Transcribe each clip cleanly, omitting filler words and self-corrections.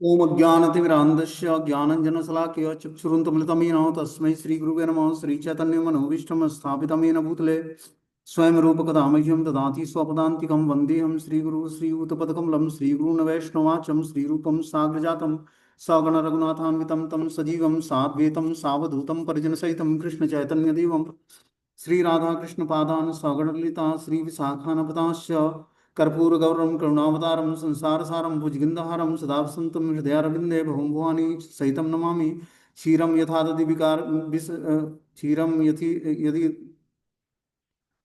ओम अज्ञानतिमिरान्धस्य ज्ञानञ्जनशलाकया चक्षुरुन्मिलितं येन तस्मै श्रीगुरुवे नमः। श्रीचैतन्यमनोभीष्टं स्थापितं येन भूतले स्वयं रूपकदा मह्यं ददाति स्वपदान्तिकं। वन्देऽहं श्रीगुरुः श्रीयुतपदकमलं श्रीगुरून् वैष्णवाचं श्रीरूपं साग्रजातं सगणरघुनाथान्वितं तं सजीवं साद्वैतं सावधूतं परिजनसहितं कृष्णचैतन्यदेवं श्रीराधाकृष्णपादान् सगणललिता श्रीविशाखान्वितांश्च कर्पूरगौरवं करुणावतारं संसारसारं भुजगन्धहारं सदा वसन्तं हृदयारविन्दे भवं भवानी सहितं नमामि। क्षीरं यथा दधि विकार क्षीरं यथि यदि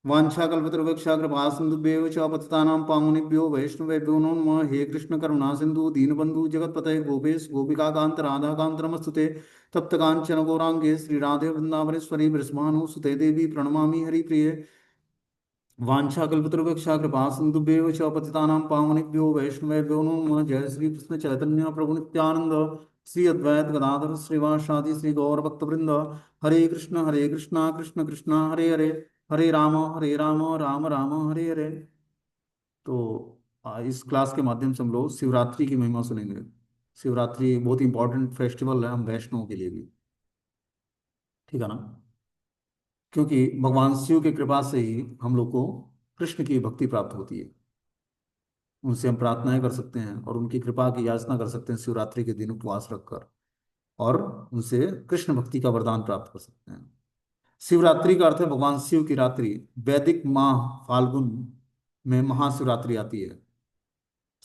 वाञ्छाकल्पतरुवृक्षाग्रपासिन्धुभ्येव च पतितानां पावनेभ्यो वैष्णवेभ्यो नमो नमः। हे कृष्ण करुणा सिन्धु दीनबन्धु जगत्पते गोपेश गोपिकान्त राधाकान्त नमस्तुते। तप्त कांचन गौरांगे श्रीराधे वृंदावनेश्वरी वृषभानुसुते देवी प्रणमामि हरिप्रिये। वाछाकल्पतरुवृक्षा कृपा सिंधुभ्येव च पतितानां पावनेभ्यो वैष्णवेभ्यो नमो नमः। जय श्री कृष्ण चैतन्य प्रभु नित्यानंद श्री अद्वैत गदाधर श्रीवासादि श्री गौर भक्तवृंद। हरे कृष्णा कृष्ण कृष्णा हरे हरे, हरे राम राम राम हरे हरे। तो इस क्लास के माध्यम से हम लोग शिवरात्रि की महिमा सुनेंगे। शिवरात्रि बहुत इंपॉर्टेंट फेस्टिवल है हम वैष्णव के लिए भी, ठीक है ना। क्योंकि भगवान शिव की कृपा से ही हम लोग को कृष्ण की भक्ति प्राप्त होती है। उनसे हम प्रार्थनाएं कर सकते हैं और उनकी कृपा की याचना कर सकते हैं शिवरात्रि के दिन उपवास रखकर, और उनसे कृष्ण भक्ति का वरदान प्राप्त कर सकते हैं। शिवरात्रि का अर्थ है भगवान शिव की रात्रि। वैदिक माह फाल्गुन में महाशिवरात्रि आती है।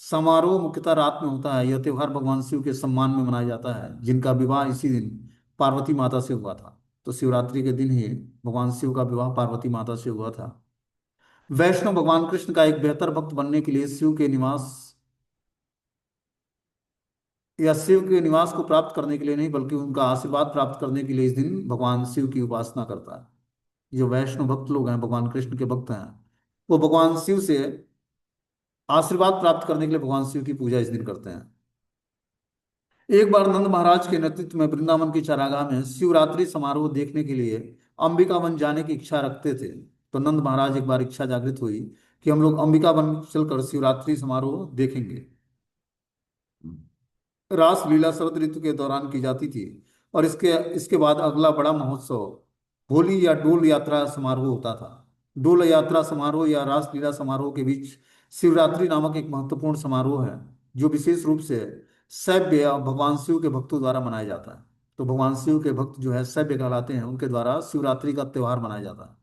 समारोह मुख्यतः रात में होता है। यह त्योहार भगवान शिव के सम्मान में मनाया जाता है, जिनका विवाह इसी दिन पार्वती माता से हुआ था। तो शिवरात्रि के दिन ही भगवान शिव का विवाह पार्वती माता से हुआ था। वैष्णव भगवान कृष्ण का एक बेहतर भक्त बनने के लिए शिव के निवास या शिव के निवास को प्राप्त करने के लिए नहीं, बल्कि उनका आशीर्वाद प्राप्त करने के लिए इस दिन भगवान शिव की उपासना करता है। जो वैष्णव भक्त लोग हैं, भगवान कृष्ण के भक्त हैं, वो भगवान शिव से आशीर्वाद प्राप्त करने के लिए भगवान शिव की पूजा इस दिन करते हैं। एक बार नंद महाराज के नेतृत्व में वृंदावन की चारागाह में शिवरात्रि समारोह देखने के लिए अंबिकावन जाने की इच्छा रखते थे। तो नंद महाराज एक बार इच्छा जागृत हुई कि हम लोग अंबिकावन चलकर शिवरात्रि समारोह देखेंगे। रास लीला शरद ऋतु के दौरान की जाती थी, और इसके इसके बाद अगला बड़ा महोत्सव होली या डोल यात्रा समारोह होता था। डोल यात्रा समारोह या रास लीला समारोह के बीच शिवरात्रि नामक एक महत्वपूर्ण समारोह है, जो विशेष रूप से शैव या भगवान शिव के भक्तों द्वारा मनाया जाता है। तो भगवान शिव के भक्त जो है शैव कहलाते हैं, उनके द्वारा शिवरात्रि का त्योहार मनाया जाता है।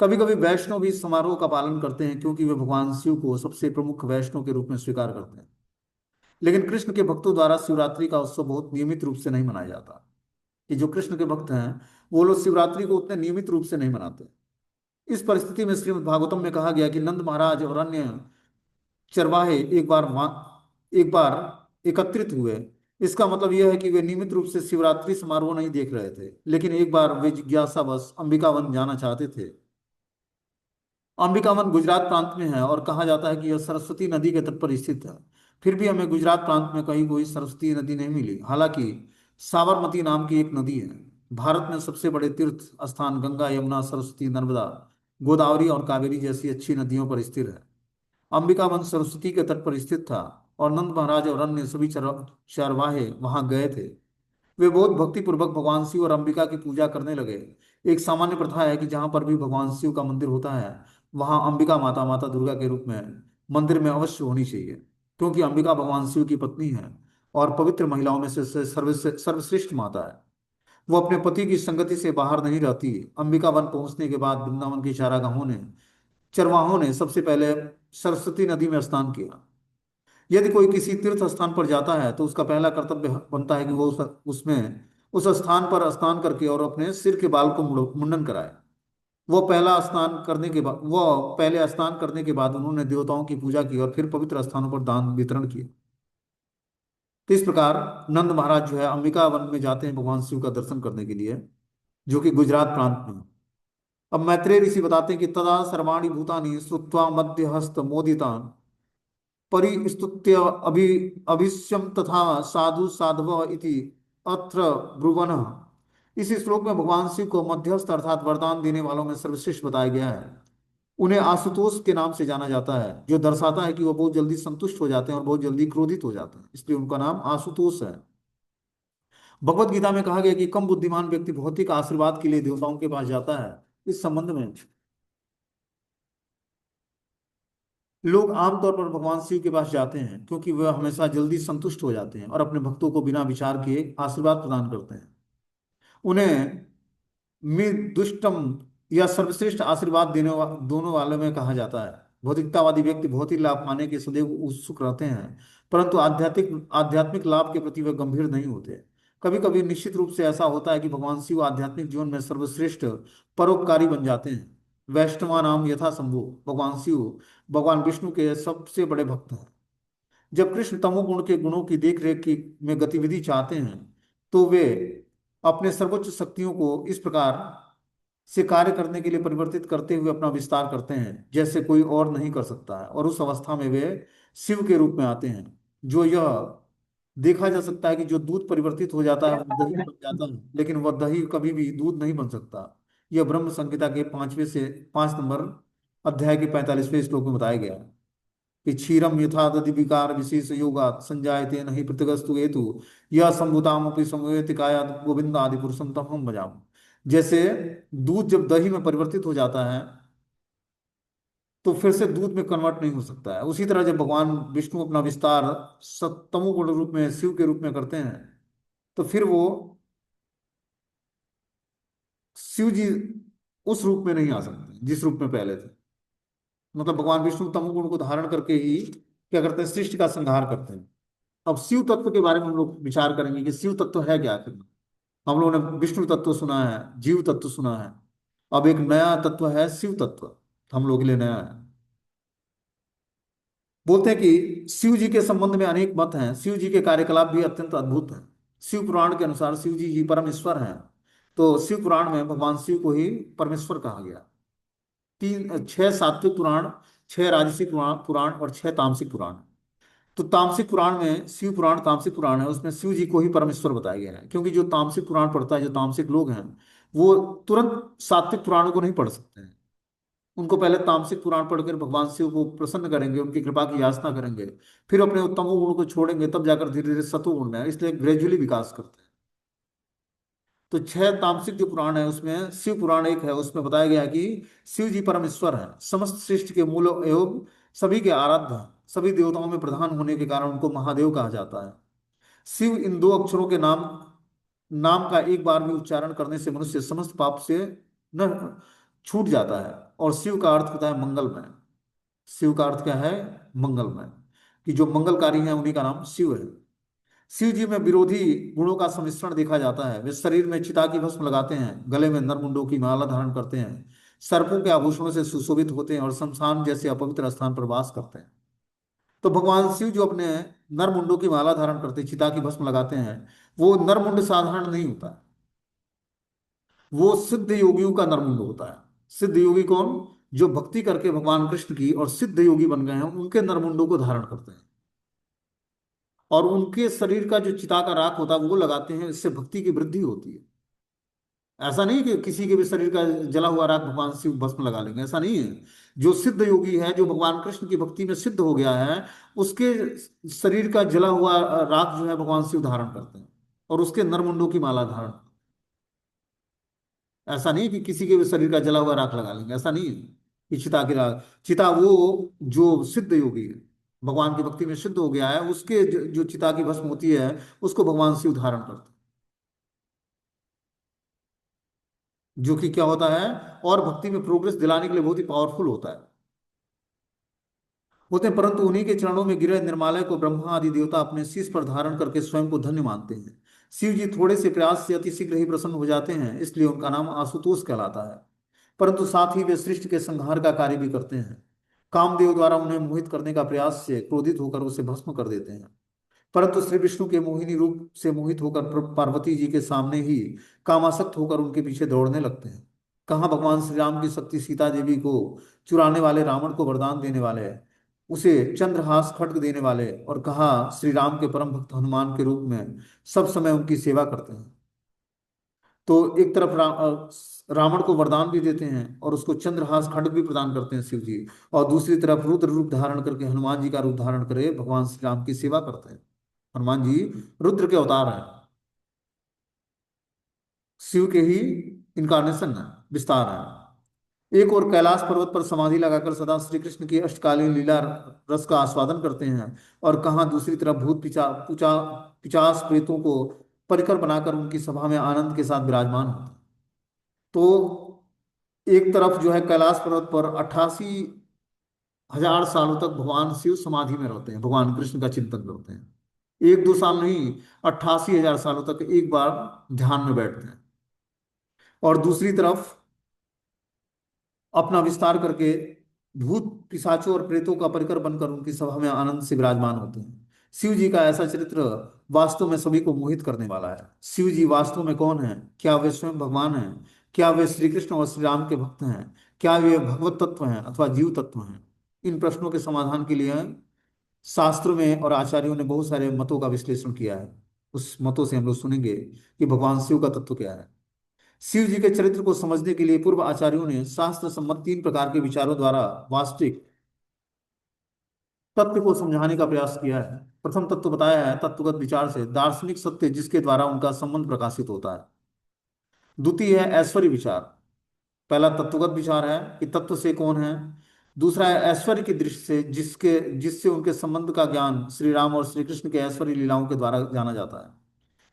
कभी कभी वैष्णव भी इस समारोह का पालन करते हैं, क्योंकि वे भगवान शिव को सबसे प्रमुख वैष्णव के रूप में स्वीकार करते हैं। लेकिन कृष्ण के भक्तों द्वारा शिवरात्रि का उत्सव बहुत नियमित रूप से नहीं मनाया जाता। कि जो कृष्ण के भक्त हैं, वो लोग शिवरात्रि को उतने नियमित रूप से नहीं मनाते। इस परिस्थिति में श्रीमद् भागवतम में कहा गया कि नंद महाराज और अन्य चरवाहे एक बार एकत्रित हुए। इसका मतलब यह है कि वे नियमित रूप से शिवरात्रि समारोह नहीं देख रहे थे, लेकिन एक बार वे जिज्ञासावश अंबिकावन जाना चाहते थे। अंबिकावन गुजरात प्रांत में है, और कहा जाता है कि यह सरस्वती नदी के तट पर स्थित है। फिर भी हमें गुजरात प्रांत में कहीं कोई सरस्वती नदी नहीं मिली। हालांकि साबरमती नाम की एक नदी है। भारत में सबसे बड़े तीर्थ स्थान गंगा, यमुना, सरस्वती, नर्मदा, गोदावरी और कावेरी जैसी अच्छी नदियों पर स्थिर है। अंबिकावन सरस्वती के तट पर स्थित था, और नंद महाराज और अन्य सभी चरवाहे वहां गए थे। वे बहुत भक्तिपूर्वक भगवान शिव और अंबिका की पूजा करने लगे। एक सामान्य प्रथा है कि जहां पर भी भगवान शिव का मंदिर होता है, वहां अंबिका माता, माता दुर्गा के रूप में मंदिर में अवश्य होनी चाहिए, क्योंकि अंबिका भगवान शिव की पत्नी है और पवित्र महिलाओं में से सर्वश्रेष्ठ माता है। वो अपने पति की संगति से बाहर नहीं रहती। अंबिका वन पहुंचने के बाद वृंदावन की चरवाहों ने सबसे पहले सरस्वती नदी में स्नान किया। यदि कोई किसी तीर्थ स्थान पर जाता है, तो उसका पहला कर्तव्य बनता है कि वो उस स्थान पर स्नान करके और अपने सिर के बाल को मुंडन कराए। वो पहले स्नान करने के बाद उन्होंने देवताओं की पूजा की और फिर पवित्र स्थानों पर दान वितरण किए। तो इस प्रकार नंद महाराज जो है अंबिका वन में जाते हैं भगवान शिव का दर्शन करने के लिए, जो कि गुजरात प्रांत में है। अब मैत्रेय ऋषि बताते हैं कि तदा सर्वाणि भूतानि श्रुत्वा मध्य हस्त मोदितान परिस्तुत्य अभिष्यम तथा साधु साधव इति अत्र ब्रुवन्। इस श्लोक में भगवान शिव को मध्यस्थ अर्थात वरदान देने वालों में सर्वश्रेष्ठ बताया गया है। उन्हें आशुतोष के नाम से जाना जाता है, जो दर्शाता है कि वो बहुत जल्दी संतुष्ट हो जाते हैं और बहुत जल्दी क्रोधित हो जाते हैं, इसलिए उनका नाम आशुतोष है। भगवत गीता में कहा गया कि कम बुद्धिमान व्यक्ति भौतिक आशीर्वाद के लिए देवताओं के पास जाता है। इस संबंध में लोग आमतौर पर भगवान शिव के पास जाते हैं क्योंकि वह हमेशा जल्दी संतुष्ट हो जाते हैं और अपने भक्तों को बिना विचार किए आशीर्वाद प्रदान करते हैं। उन्हें दुष्टम या सर्वश्रेष्ठ आशीर्वाद दोनों वाले में कहा जाता है। भौतिकतावादी व्यक्ति भौतिक लाभ पाने के सदैव उत्सुक रहते हैं, परंतु आध्यात्मिक आध्यात्मिक लाभ के प्रति वे गंभीर नहीं होते। कभी कभी निश्चित रूप से ऐसा होता है कि भगवान शिव आध्यात्मिक जीवन में सर्वश्रेष्ठ परोपकारी बन जाते हैं। वैष्णवा नाम यथा शंभु, भगवान शिव भगवान विष्णु के सबसे बड़े भक्त हैं। जब कृष्ण तमोगुण के गुणों की देख रेख की में गतिविधि चाहते हैं, तो वे अपने सर्वोच्च शक्तियों को इस प्रकार से कार्य करने के लिए परिवर्तित करते हुए अपना विस्तार करते हैं जैसे कोई और नहीं कर सकता है, और उस अवस्था में वे शिव के रूप में आते हैं। जो यह देखा जा सकता है कि जो दूध परिवर्तित हो जाता है वो दही बन जाता है, लेकिन वह दही कभी भी दूध नहीं बन सकता। यह ब्रह्म संहिता के 5 नंबर अध्याय के 45वें श्लोक में बताया गया है कि क्षीरम यथा दधि विकार विशेष योगात् संजायते नहि पृथगस्तु हेतु यह संभुतामपि समवेति कायात् गोविंद आदि पुरुषम तम हम भजाम। जैसे दूध जब दही में परिवर्तित हो जाता है तो फिर से दूध में कन्वर्ट नहीं हो सकता है, उसी तरह जब भगवान विष्णु अपना विस्तार सत्तमो गुण रूप में शिव के रूप में करते हैं तो फिर वो शिव जी उस रूप में नहीं आ सकते जिस रूप में पहले थे। मतलब भगवान विष्णु तमोगुण को धारण करके ही क्या करते हैं, सृष्टि का संहार करते हैं। अब शिव तत्व के बारे में हम लोग विचार करेंगे कि शिव तत्व है क्या आखिर। हम लोगों ने विष्णु तत्व सुना है, जीव तत्व सुना है, अब एक नया तत्व है शिव तत्व, हम लोग के लिए नया है। बोलते हैं कि शिव जी के संबंध में अनेक मत हैं, शिव जी के कार्यकलाप भी अत्यंत अद्भुत हैं। शिव पुराण के अनुसार शिव जी ही परमेश्वर हैं। तो शिव पुराण में भगवान शिव को ही परमेश्वर कहा गया। 6 सात्विक पुराण, 6 राजसिक पुराण और 6 तामसिक पुराण। तो तामसिक पुराण में शिव पुराण तामसिक पुराण है, उसमें शिव जी को ही परमेश्वर बताया गया है, क्योंकि जो तामसिक पुराण पढ़ता है, जो तामसिक लोग हैं, वो तुरंत सात्विक पुराणों को नहीं पढ़ सकते हैं। उनको पहले तामसिक पुराण पढ़कर भगवान शिव को प्रसन्न करेंगे, उनकी कृपा की याचना करेंगे, फिर अपने उत्तम गुण को छोड़ेंगे, तब जाकर धीरे धीरे सत्व गुण में, इसलिए ग्रेजुअली विकास करते हैं। तो 6 तामसिक जो पुराण है उसमें शिव पुराण एक है, उसमें बताया गया है कि शिव जी परमेश्वर है, समस्त सृष्टि के मूल एवं सभी के आराध्य हैं। सभी देवताओं में प्रधान होने के कारण उनको महादेव कहा जाता है। शिव इन 2 अक्षरों के नाम नाम का एक बार में उच्चारण करने से मनुष्य समस्त पाप से न छूट जाता है। और शिव का अर्थ होता है मंगलमय। शिव का अर्थ क्या है, मंगलमय, कि जो मंगलकारी हैं उन्हीं का नाम शिव है। शिव जी में विरोधी गुणों का सम्मिश्रण देखा जाता है। वे शरीर में चिता की भस्म लगाते हैं, गले में नरमुंडों की माला धारण करते हैं, सर्पों के आभूषणों से सुशोभित होते हैं और शमशान जैसे अपवित्र स्थान पर वास करते हैं। तो भगवान शिव जो अपने नरमुंडों की माला धारण करते हैं, चिता की भस्म लगाते हैं, वो नरमुंड साधारण नहीं होता है, वो सिद्ध योगियों का नरमुंड होता है। सिद्ध योगी कौन, जो भक्ति करके भगवान कृष्ण की और सिद्ध योगी बन गए हैं, उनके नरमुंडों को धारण करते हैं। और उनके शरीर का जो चिता का राख होता है वो लगाते हैं, इससे भक्ति की वृद्धि होती है। ऐसा नहीं कि किसी के भी शरीर का जला हुआ राख भगवान शिव भस्म लगा लेंगे, ऐसा नहीं है। जो सिद्ध योगी है, जो भगवान कृष्ण की भक्ति में सिद्ध हो गया है, उसके शरीर का जला हुआ राख जो है भगवान शिव धारण करते हैं और उसके नरमुंडों की माला धारण। ऐसा नहीं कि किसी के भी शरीर का जला हुआ राख लगा लेंगे, ऐसा नहीं है कि चिता की राख। चिता वो जो सिद्ध योगी है, भगवान की भक्ति में सिद्ध हो गया है, उसके जो चिता की भस्म होती है उसको भगवान शिव धारण करते हैं, जो कि क्या होता है, और भक्ति में प्रोग्रेस दिलाने के लिए बहुत ही पावरफुल होते हैं। परंतु उन्हीं के चरणों में गिरे निर्मालय को ब्रह्मा आदि देवता अपने शीश पर धारण करके स्वयं को धन्य मानते हैं। शिव जी थोड़े से प्रयास से अति शीघ्र ही प्रसन्न हो जाते हैं, इसलिए उनका नाम आशुतोष कहलाता है। परंतु साथ ही वे सृष्टि के संहार का कार्य भी करते हैं। कामदेव द्वारा उन्हें मोहित करने का प्रयास से क्रोधित होकर उसे भस्म कर देते हैं। परंतु श्री विष्णु के मोहिनी रूप से मोहित होकर पार्वती जी के सामने ही कामासक्त होकर उनके पीछे दौड़ने लगते हैं। कहाँ भगवान श्री राम की शक्ति सीता देवी को चुराने वाले, रावण को वरदान देने वाले, उसे चंद्रहास खड्ग देने वाले, और कहा श्री राम के परम भक्त हनुमान के रूप में सब समय उनकी सेवा करते हैं। तो एक तरफ रावण को वरदान भी देते हैं और उसको चंद्रहास खड्ग भी प्रदान करते हैं शिव जी। और दूसरी तरफ रुद्र रूप धारण करके हनुमान जी का रूप धारण करे भगवान श्री राम की सेवा करते हैं। हनुमान जी रुद्र के अवतार हैं, शिव के ही इनकारनेशन है, विस्तार है। एक और कैलाश पर्वत पर समाधि लगाकर सदा श्री कृष्ण की अष्टकालीन लीला रस का आस्वादन करते हैं। और कहाँ दूसरी तरफ भूत पिचास प्रेतों को परिकर बनाकर उनकी सभा में आनंद के साथ विराजमान होते हैं। तो एक तरफ जो है कैलाश पर्वत पर 88,000 सालों तक भगवान शिव समाधि में रहते हैं, भगवान कृष्ण का चिंतन करते हैं। एक दो साल नहीं, 88,000 सालों तक एक बार ध्यान में बैठते हैं। और दूसरी तरफ अपना विस्तार करके भूत पिशाचों और प्रेतों का परिकर बनकर उनकी सभा में आनंद से विराजमान होते हैं। शिव जी का ऐसा चरित्र वास्तव में सभी को मोहित करने वाला है। शिव जी वास्तव में कौन है? क्या वे स्वयं भगवान हैं? क्या वे श्री कृष्ण और श्री राम के भक्त हैं? क्या वे भगवत तत्व हैं अथवा जीव तत्व हैं? इन प्रश्नों के समाधान के लिए शास्त्रों में और आचार्यों ने बहुत सारे मतों का विश्लेषण किया है। उस मतों से हम लोग सुनेंगे कि भगवान शिव का तत्व क्या है। शिव जी के चरित्र को समझने के लिए पूर्व आचार्यों ने शास्त्र सम्मत 3 प्रकार के विचारों द्वारा वास्तविक तत्व को समझाने का प्रयास किया है। प्रथम तत्व बताया है तत्वगत विचार से दार्शनिक सत्य जिसके द्वारा उनका संबंध प्रकाशित होता है। द्वितीय है ऐश्वर्य विचार। पहला तत्वगत विचार है कि तत्व से कौन है। दूसरा है ऐश्वर्य की दृष्टि से जिससे उनके संबंध का ज्ञान श्री राम और श्री कृष्ण के ऐश्वर्य लीलाओं के द्वारा जाना जाता है।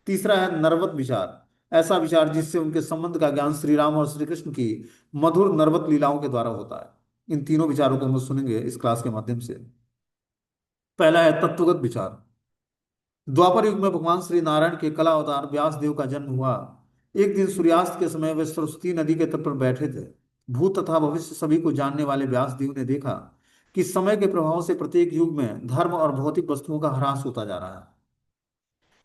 तीसरा है नरवत विचार, ऐसा विचार जिससे उनके संबंध का ज्ञान श्री राम और श्री कृष्ण की मधुर नरवत लीलाओं के द्वारा होता है। इन तीनों विचारों को हम सुनेंगे इस क्लास के माध्यम से। पहला है तत्वगत विचार। द्वापर युग में भगवान श्री नारायण के कला अवतार व्यास देव का जन्म हुआ। एक दिन सूर्यास्त के समय वे सरस्वती नदी के तट पर बैठे थे। भूत तथा भविष्य सभी को जानने वाले व्यास देव ने देखा कि समय के प्रभाव से प्रत्येक युग में धर्म और भौतिक वस्तुओं का ह्रास होता जा रहा है।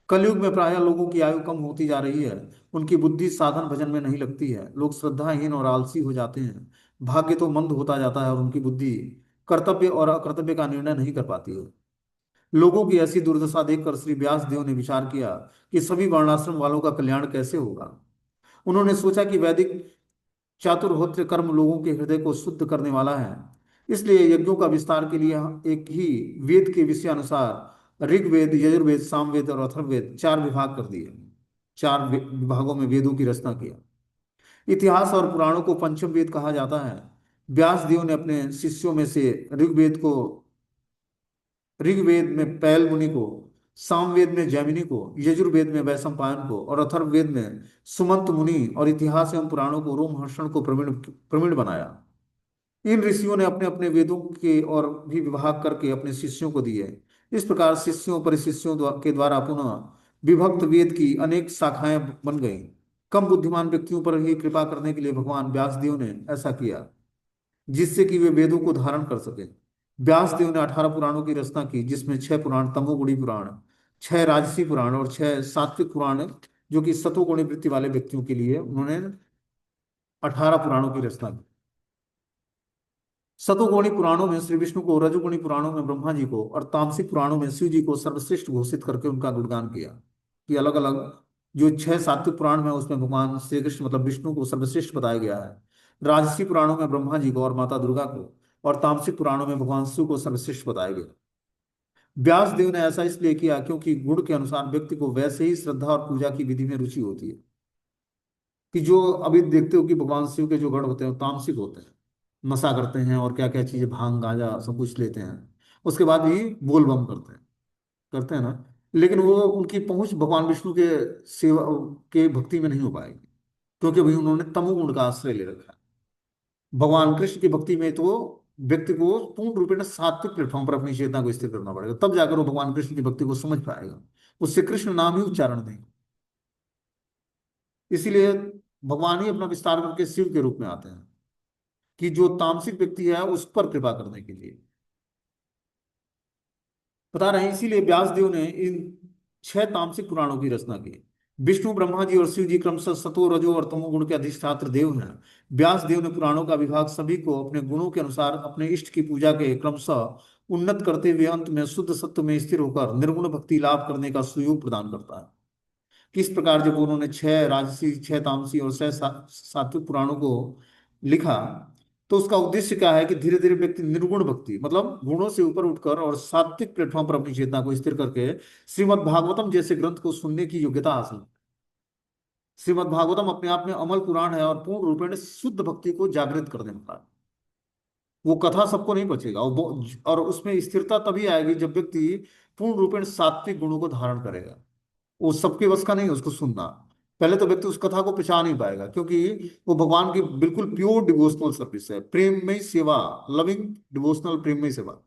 कलयुग में प्रायः लोगों की आयु कम होती जा रही है। उनकी बुद्धि साधन भजन में नहीं लगती है। लोग श्रद्धाहीन और आलसी हो जाते हैं। भाग्य तो मंद होता जाता है और उनकी बुद्धि कर्तव्य और अकर्तव्य का निर्णय नहीं कर पाती है। लोगों की ऐसी दुर्दशा देखकर श्री व्यास देव ने विचार किया कि सभी वर्णाश्रम वालों का कल्याण कैसे होगा। उन्होंने सोचा कि वैदिक चातुर्होत्र कर्म लोगों के हृदय को शुद्ध करने वाला है। इसलिए यज्ञों का विस्तार के लिए एक ही वेद के विषय अनुसार ऋग्वेद, यजुर्वेद, सामवेद और अथर्ववेद 4 विभाग कर दिए। विभागों में वेदों की रचना किया। इतिहास और पुराणों को पंचम वेद कहा जाता है। व्यास देव ने अपने शिष्यों में से ऋग्वेद में पैल मुनि को, सामवेद में जैमिनी को, यजुर्वेद में वैशंपायन को और अथर्ववेद में सुमंत मुनि और इतिहास एवं पुराणों को रोमहर्षण को प्रवीण प्रवीण बनाया। इन ऋषियों ने अपने अपने वेदों के और भी विभाग करके अपने शिष्यों को दिए। इस प्रकार शिष्यों परिशिष्यों के द्वारा पुनः विभक्त वेद की अनेक शाखाएं बन गईं। कम बुद्धिमान व्यक्तियों पर ही कृपा करने के लिए भगवान व्यासदेव ने ऐसा किया जिससे कि वे वेदों को धारण कर सके। व्यासदेव ने 18 पुराणों की रचना की, जिसमें 6 पुराण तमोगुणी पुराण, 6 राजसी पुराण और 6 सात्विक पुराण, जो कि सतोगुणी वृत्ति वाले व्यक्तियों के लिए उन्होंने 18 पुराणों की रचना की। सतोगुणी पुराणों में श्री विष्णु को, रजोगुणी पुराणों में ब्रह्मा जी को और तामसिक पुराणों में शिव जी को सर्वश्रेष्ठ घोषित करके उनका गुणगान किया। कि अलग अलग जो 6 सात्विक पुराण में उसमें भगवान श्री कृष्ण मतलब विष्णु को सर्वश्रेष्ठ बताया गया है। राजसी पुराणों में ब्रह्मा जी को और माता दुर्गा को, और तामसिक पुराणों में भगवान शिव को सर्वश्रेष्ठ बताया गया। व्यास देव ने ऐसा इसलिए किया क्योंकि गुण के अनुसार व्यक्ति को वैसे ही श्रद्धा और पूजा की विधि में रुचि होती है। कि जो अभी देखते हो कि भगवान शिव के जो गण होते हैं वो तामसिक होते हैं, नशा करते हैं और क्या क्या चीजें भांग गांजा सब कुछ लेते हैं, उसके बाद भी बोल बम करते हैं ना। लेकिन वो उनकी पहुंच भगवान विष्णु के सेवा के भक्ति में नहीं हो पाएगी, क्योंकि भाई उन्होंने तमोगुण का आश्रय ले रखा है। भगवान कृष्ण की भक्ति में तो व्यक्ति को पूर्ण रूप में सात्विक प्लेटफॉर्म पर अपनी चेतना को स्थिर करना पड़ेगा, तब जाकर वो भगवान कृष्ण की भक्ति को समझ पाएगा। उससे कृष्ण नाम ही उच्चारण नहीं। इसीलिए भगवान ही अपना विस्तार करके शिव के रूप में आते हैं कि जो तामसिक व्यक्ति है उस पर कृपा करने के लिए बता रहे हैं। इसीलिए व्यासदेव ने इन 6 तामसिक पुराणों की रचना की। विष्णु, ब्रह्मा जी और शिव जी क्रमशः सतो, रजो और तमोगुण के अधिष्ठात्र देव हैं। व्यास देव ने पुराणों का विभाग सभी को अपने गुणों के अनुसार अपने इष्ट की पूजा के क्रमशः उन्नत करते हुए अंत में शुद्ध सत्व में स्थिर होकर निर्गुण भक्ति लाभ करने का सुयोग प्रदान करता है। किस प्रकार जब उन्होंने छह राजसी, छह तामसी और छह सात्विक पुराणों को लिखा, तो उसका उद्देश्य क्या है कि धीरे धीरे व्यक्ति निर्गुण भक्ति मतलब गुणों से ऊपर उठकर और सात्विक प्लेटफॉर्म पर अपनी चेतना को स्थिर करके श्रीमद् भागवतम जैसे ग्रंथ को सुनने की योग्यता हासिल। श्रीमद् भागवतम अपने आप में अमल पुराण है और पूर्ण रूपेण शुद्ध भक्ति को जागृत कर देने वाला है। वो कथा सबको नहीं बचेगा, और उसमें स्थिरता तभी आएगी जब व्यक्ति पूर्ण रूपेण सात्विक गुणों को धारण करेगा। वो सबके बस का नहीं है उसको सुनना। पहले तो व्यक्ति उस कथा को पहचान नहीं पाएगा, क्योंकि वो भगवान की बिल्कुल प्योर डिवोशनल सर्विस है, प्रेममय सेवा, लविंग डिवोशनल प्रेममय सेवा।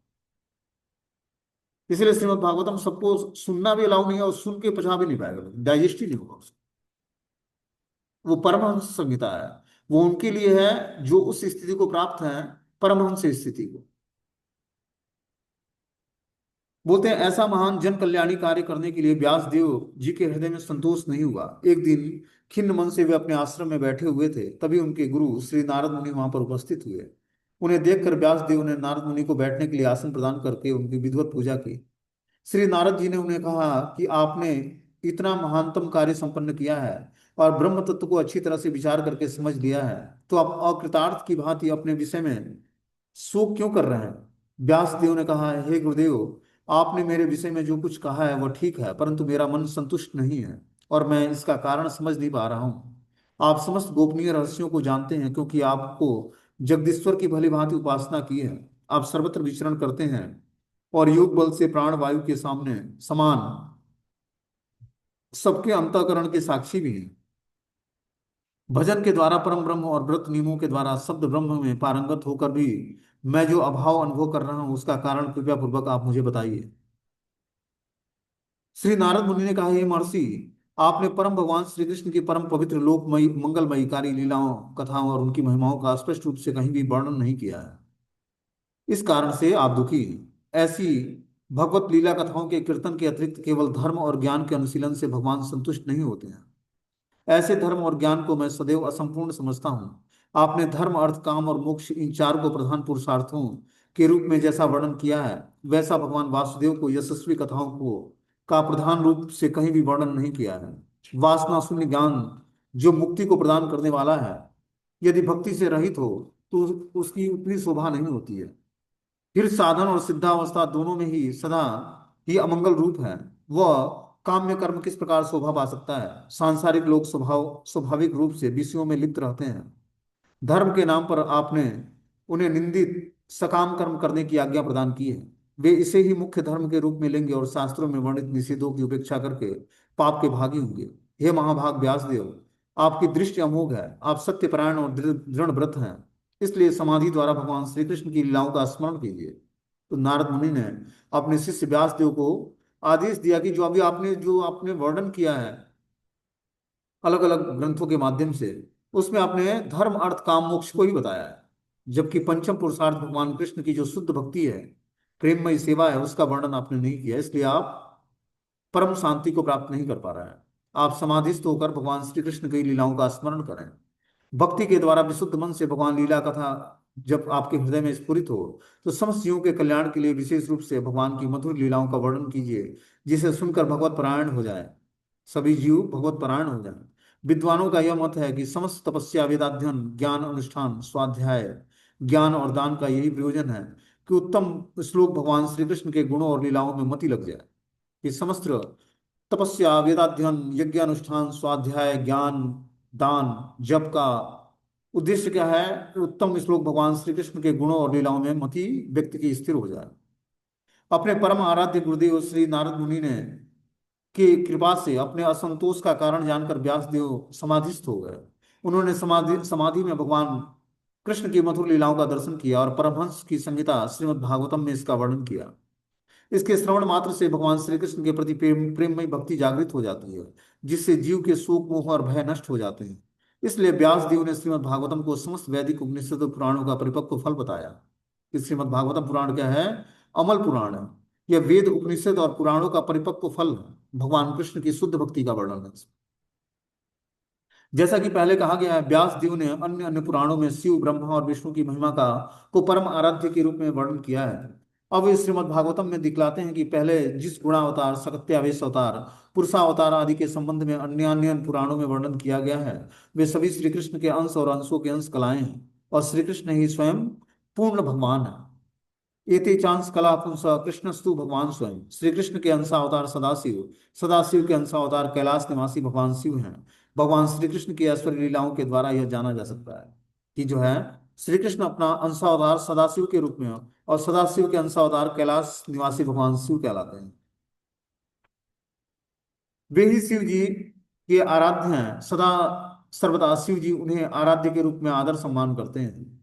इसलिए श्रीमद् भागवतम सबको सुनना भी अलाउ नहीं है, और सुन के पचा भी नहीं पाएगा, डाइजेस्ट ही नहीं होगा उसको। वो परमहंस संहिता है। वो उनके लिए है जो उस स्थिति को प्राप्त है, परमहंस स्थिति को। बोलते हैं ऐसा महान जन कल्याणी कार्य करने के लिए व्यास देव जी के हृदय में संतोष नहीं हुआ। एक दिन खिन्न मन से वे अपने आश्रम में बैठे हुए थे, तभी उनके गुरु श्री नारद मुनि वहां पर उपस्थित हुए। उन्हें देखकर व्यास देव ने नारद मुनि को बैठने के लिए आसन प्रदान करके उनकी विधिवत पूजा की। श्री नारद जी ने उन्हें कहा कि आपने इतना महानतम कार्य संपन्न किया है और ब्रह्म तत्व को अच्छी तरह से विचार करके समझ लिया है, तो आप अकृतार्थ की भांति अपने विषय में शोक क्यों कर रहे हैं? व्यास देव ने कहा, हे गुरुदेव, आपने मेरे विषय में जो कुछ कहा है वह ठीक है, परंतु मेरा मन संतुष्ट नहीं है और मैं इसका कारण समझ नहीं पा रहा हूँ। आप समस्त गोपनीय रहस्यों को जानते हैं, क्योंकि आपको जगदीश्वर की भली भांति उपासना की है। आप सर्वत्र विचरण करते हैं और योग बल से प्राण वायु के सामने समान सबके अंतःकरण के साक्षी भी हैं। भजन के द्वारा परम ब्रह्म और व्रत नियमों के द्वारा शब्द ब्रह्म में पारंगत होकर भी मैं जो अभाव अनुभव कर रहा हूं, उसका कारण कृपया पूर्वक आप मुझे बताइए। श्री नारद मुनि ने कहा, हे महर्षि, आपने परम भगवान श्री कृष्ण की परम पवित्र लोकमयी मंगलमयी कारी लीलाओं, कथाओं और उनकी महिमाओं का स्पष्ट रूप से कहीं भी वर्णन नहीं किया है। इस कारण से आप दुखी हैं। ऐसी भगवत लीला कथाओं के कीर्तन के अतिरिक्त केवल धर्म और ज्ञान के अनुशीलन से भगवान संतुष्ट नहीं होते हैं। ऐसे धर्म और ज्ञान को मैं सदैव असंपूर्ण समझता हूँ। आपने धर्म, अर्थ, काम और मोक्ष, इन चार को प्रधान पुरुषार्थों के रूप में जैसा वर्णन किया है, वैसा भगवान वासुदेव को यशस्वी कथाओं को का प्रधान रूप से कहीं भी वर्णन नहीं किया है। वासना शून्य ज्ञान जो मुक्ति को प्रदान करने वाला है, यदि भक्ति से रहित हो तो उसकी उतनी शोभा नहीं होती है। फिर साधन और सिद्धावस्था दोनों में ही सदा ही अमंगल रूप है। वह काम्य कर्म किस प्रकार शोभा पा सकता है? सांसारिक लोग स्वाभाविक रूप से विषयों में लिप्त रहते हैं। धर्म के नाम पर आपने उन्हें निंदित सकाम कर्म करने की आज्ञा प्रदान की है। वे इसे ही मुख्य धर्म के रूप में लेंगे और शास्त्रों में वर्णित निषेधों की उपेक्षा करके पाप के भागी होंगे। हे महाभाग व्यासदेव, आपकी दृष्टि अमोघ है, आप सत्यपरायण और दृढ़ व्रत हैं। इसलिए समाधि द्वारा भगवान श्री कृष्ण की लीलाओं का स्मरण कीजिए। तो नारद मुनि ने अपने शिष्य व्यासदेव को आदेश दिया कि जो आपने वर्णन किया है अलग अलग ग्रंथों के माध्यम से, उसमें आपने धर्म, अर्थ, काम, मोक्ष को ही बताया है, जबकि पंचम पुरुषार्थ भगवान कृष्ण की जो शुद्ध भक्ति है, प्रेममय सेवा है, उसका वर्णन आपने नहीं किया। इसलिए आप परम शांति को प्राप्त नहीं कर पा रहे हैं। आप समाधिस्थ होकर भगवान श्री कृष्ण की लीलाओं का स्मरण करें। भक्ति के द्वारा विशुद्ध मन से भगवान लीला कथा जब आपके हृदय में स्फुरित हो, तो समस्त जीवों के कल्याण के लिए विशेष रूप से भगवान की मधुर लीलाओं का वर्णन कीजिए, जिसे सुनकर भगवत परायण हो जाए, सभी जीव भगवत परायण हो जाए। विद्वानों का यह मत है कि समस्त तपस्या, वेदाध्ययन, ज्ञान अनुष्ठान, स्वाध्याय, ज्ञान और दान का यही प्रयोजन है कि उत्तम श्लोक भगवान श्री कृष्ण के गुणों और लीलाओं में मति लग जाए। ये समस्त तपस्या, वेदाध्ययन, यज्ञ अनुष्ठान, स्वाध्याय, ज्ञान, दान, जप का उद्देश्य क्या है? कि उत्तम श्लोक भगवान श्री कृष्ण के गुणों और लीलाओं में मति व्यक्ति की स्थिर हो जाए। अपने परम आराध्य गुरुदेव श्री नारद मुनि ने की कृपा से अपने असंतोष का कारण जानकर व्यासदेव समाधिस्थ हो गए। उन्होंने समाधि समाधि में भगवान कृष्ण की मधुर लीलाओं का दर्शन किया और परमहंस की संहिता श्रीमद् भागवतम में इसका वर्णन किया। इसके श्रवण मात्र से भगवान श्री कृष्ण के प्रति प्रेममय भक्ति जागृत हो जाती है, जिससे जीव के शोक, मोह और भय नष्ट हो जाते हैं। इसलिए व्यास देव ने श्रीमद् भागवतम को समस्त वैदिक उपनिषद और पुराणों का परिपक्व फल बताया। कि श्रीमद् भागवतम पुराण क्या है? अमल पुराण है। यह वेद, उपनिषद और पुराणों का परिपक्व फल है। भगवान कृष्ण की शुद्ध भक्ति का वर्णन है। जैसा कि पहले कहा गया है, व्यास देव ने अन्य अन्य पुराणों में शिव, ब्रह्मा और विष्णु की महिमा का को परम आराध्य के रूप में वर्णन किया है। अब इस श्रीमद् भागवतम में दिखलाते हैं कि पहले जिस गुणावतार, सकत्यावेश अवतार, पुरुषावतार आदि के संबंध में अन्य अन्य पुराणों में वर्णन किया गया है, वे सभी श्री कृष्ण के अंश और अंशों के अंश कलाएं हैं, और श्री कृष्ण ही स्वयं पूर्ण भगवान है। एते चांस कला पुंस कृष्णस्तु भगवान स्वयं। श्री कृष्ण के अंशावतार सदाशिव, सदाशिव के अंशावतार कैलाश निवासी भगवान शिव हैं। भगवान श्री कृष्ण की ऐश्वर्य लीलाओं के द्वारा यह जाना जा सकता है कि जो है, श्री कृष्ण अपना अंशावतार सदाशिव के रूप में और सदाशिव के अंशावतार कैलाश निवासी भगवान शिव कहलाते हैं। वे ही शिव जी के आराध्य हैं। सदा सर्वदा शिव जी उन्हें आराध्य के रूप में आदर सम्मान करते हैं।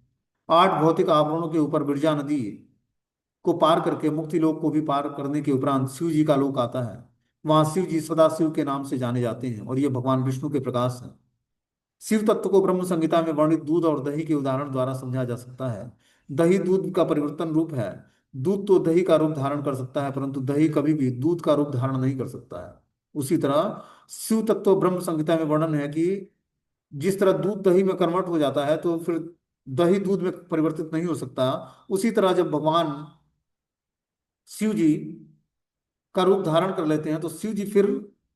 8 भौतिक आवरणों के ऊपर विरजा नदी को पार करके मुक्ति लोक को भी पार करने के उपरांत शिव जी का लोक आता है। वहां शिव जी सदा शिव के नाम से जाने जाते हैं और ये भगवान विष्णु के प्रकाश हैं। शिव तत्व को ब्रह्म संहिता में वर्णित दूध और दही के उदाहरण द्वारा समझा जा सकता है। दही दूध का परिवर्तन रूप है। दूध तो दही का रूप धारण कर सकता है, परंतु दही कभी भी दूध का रूप धारण नहीं कर सकता है। उसी तरह शिव तत्व ब्रह्म संहिता में वर्णन है कि जिस तरह दूध दही में कन्वर्ट हो जाता है, तो फिर दही दूध में परिवर्तित नहीं हो सकता। उसी तरह जब भगवान शिव जी का रूप धारण कर लेते हैं तो शिव जी फिर